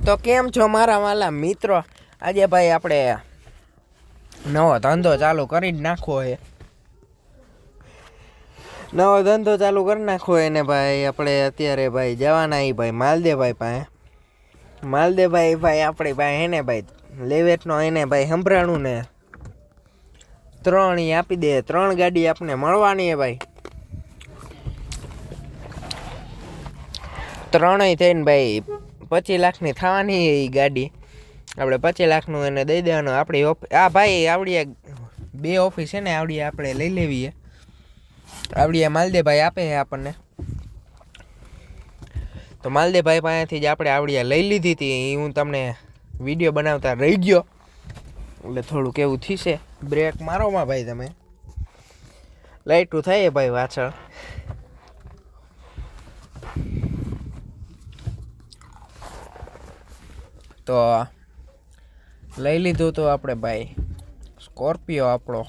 તો કેમ છો મારા વાલા મિત્રો? આજે ભાઈ આપણે નવો ધંધો ચાલુ કરી જ નાખવો છે. નવો ધંધો ચાલુ કરી નાખવો એને ભાઈ આપણે અત્યારે ભાઈ જવાના એ ભાઈ માલદેવભાઈ પાસે. માલદેવભાઈ આપણી પાસે એને ભાઈ લેવેટનો એને ભાઈ સંભળાણું ને 3 ઈ આપી દે. 3 ગાડી આપણે મળવાની છે ભાઈ. 3 થઈને ભાઈ 25 લાખની થવાની એ ગાડી. આપણે 25 લાખનું એને દઈ દેવાનું. આપણી આ ભાઈ આવડી 2 ઓફિસ છે ને આવડી આપણે લઈ લેવી. આવડી માલદેવભાઈ આપે છે આપણને. તો માલદેવભાઈ પાસેથી જ આપણે આવડી લઈ લીધી હતી. હું તમને વિડીયો બનાવતા રહી ગયો એટલે થોડુંક એવું થશે. બ્રેક મારોમાં ભાઈ તમે. લાઈટું થાય ભાઈ પાછળ. તો લઈ લીધું તો આપણે ભાઈ સ્કોર્પિયો આપણો.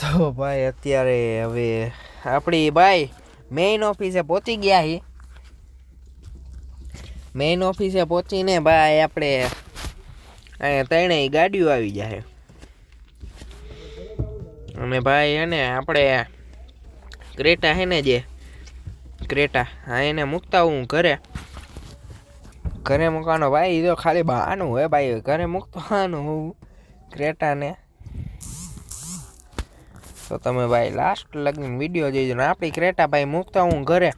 તો ભાઈ અત્યારે હવે આપણી ભાઈ મેઇન ઓફિસે પહોંચી ગયા છીએ. મેઇન ઓફિસે પહોંચીને ભાઈ આપણે અહીંયા 3 ગાડીઓ આવી જાય. અને ભાઈ એને આપણે ક્રેટા છે ને જે ક્રેટા હા એને મૂકતા હું ઘરે મૂકવાનો ભાઈ. તો ખાલી બહાનું હોય ભાઈ, ઘરે મૂકવાનું હું ક્રેટાને. તો તમે ભાઈ લાસ્ટ લગીને વિડીયો જોઈજો ને. આપણી ક્રેટા ભાઈ મૂકતા હું ઘરે.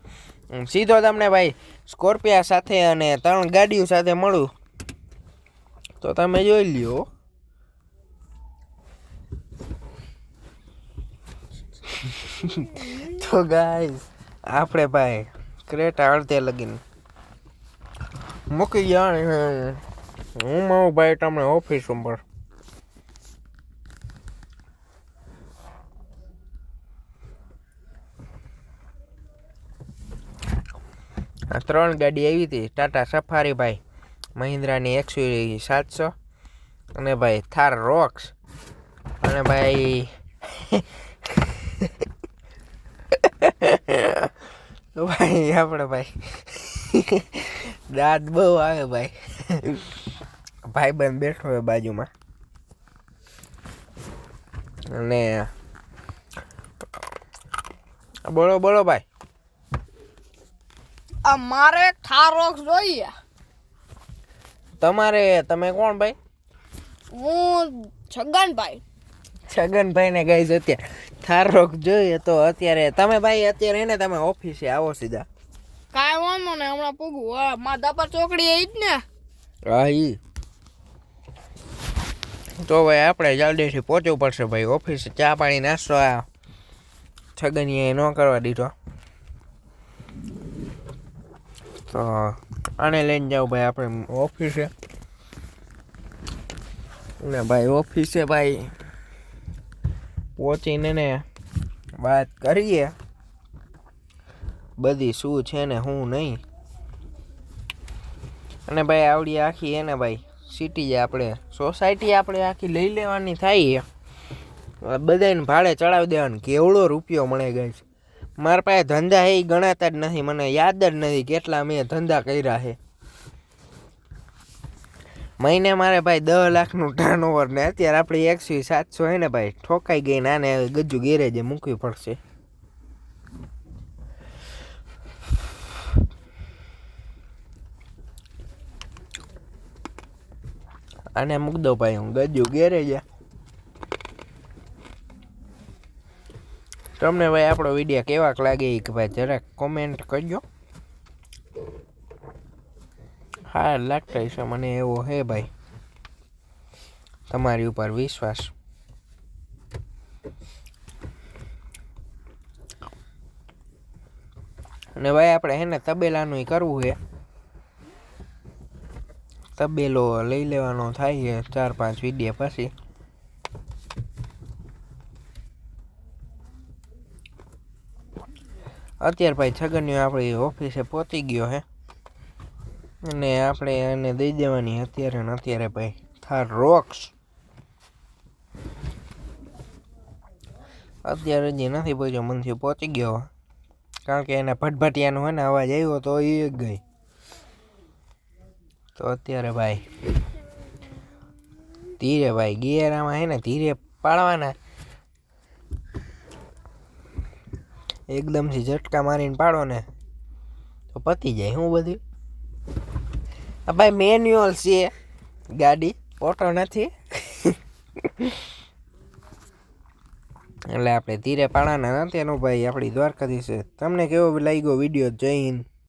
સીધો તમને ભાઈ સ્કોર્પિયા સાથે અને 3 ગાડીઓ સાથે મળું તો તમે જોઈ લ્યો. તો ગાઈસ આપણે ભાઈ ક્રેટા અડધે લગીને મૂકી ગયા. હું મારું ભાઈ તમને ઓફિસ ઉપર. આ 3 ગાડી આવી હતી. ટાટા સફારી ભાઈ, મહિન્દ્રાની XUV 700 અને ભાઈ થાર રોક્સ અને ભાઈ તો ભાઈ આપણે ભાઈ દાંત બહુ આવે ભાઈ. ભાઈબંધ બેઠો હોય બાજુમાં અને બોલો ભાઈ. મારે થાર રોક્સ જોઈએ. તમે કોણ ભાઈ? હું છગનભાઈ ને ગાઈઝ અત્યારે થાર રોક્સ જોઈએ. તો અત્યારે તમે ભાઈ અત્યારે એને તમે ઓફિસે આવો સીધા. કાંઈ વાંધો ને હમણાં પૂગું. માધાપર ચોકડી એ જ ને. હા ઈ તો ભાઈ આપણે જલ્દીથી પહોંચવું પડશે ભાઈ ઓફિસે. ચા પાણી નાસ્તો આ છગનીએ ન કરવા દીધો. તો આને લઈને જાવ ભાઈ આપણે ઓફિસે. ને ભાઈ ઓફિસે ભાઈ પહોંચીને ને વાત કરીએ બધી શું છે ને શું નહીં. અને ભાઈ આવડી આખી એને ભાઈ સિટી આપણે સોસાયટી આપણે આખી લઈ લેવાની થાય. બધાને ભાડે ચડાવી દેવાનું. કેવડો રૂપિયો મળે ગઈ. મારા પાસે ધંધા એ ગણાતા જ નથી. મને યાદ જ નથી કેટલા મેં ધંધા કર્યા છે. મહિને મારે ભાઈ 10 લાખનું ટર્નઓવર ને અત્યારે આપણી XUV 700 હે ને ભાઈ ઠોકાઈ ગઈ ને આને હવે ગજ્જુ ગેરેજે મૂકવી પડશે. આને મૂક દો ભાઈ હું ગજ્જુ ગેરેજે. તમને ભાઈ આપણો વિડીયો કેવાક લાગે કે ભાઈ જરાક કોમેન્ટ કરજો. હા લાગતા હશે મને એવો હે ભાઈ, તમારી ઉપર વિશ્વાસ. અને ભાઈ આપણે હેને તબેલાનું કરવું છે. તબેલો લઈ લેવાનો થાય છે 4-5 વિડીયો પછી. અત્યારે ભાઈ છગનીઓ આપણી ઓફિસે પહોંચી ગયો હે અને આપણે એને દઈ દેવાની અત્યારે ને અત્યારે ભાઈ થાર રોક્સ. અત્યારે હજી નથી પહોંચ્યો. મનથી પહોંચી ગયો. કારણ કે એના ભટભટિયાનો હે ને અવાજ આવ્યો તો એ ગઈ. તો અત્યારે ભાઈ ધીરે ભાઈ ગિયરામાં હે ને ધીરે પાડવાના, એકદમથી ઝટકા મારીને પાડો ને તો પતી જાય. શું બધું આ ભાઈ મેન્યુઅલ છે ગાડી, ઓટો નથી. એટલે આપણે ધીરે પાડવાના નથી એનું ભાઈ. આપણી દ્વારકાધીશ છે. તમને કેવો લાગ્યો વિડીયો? જય હિન્દ.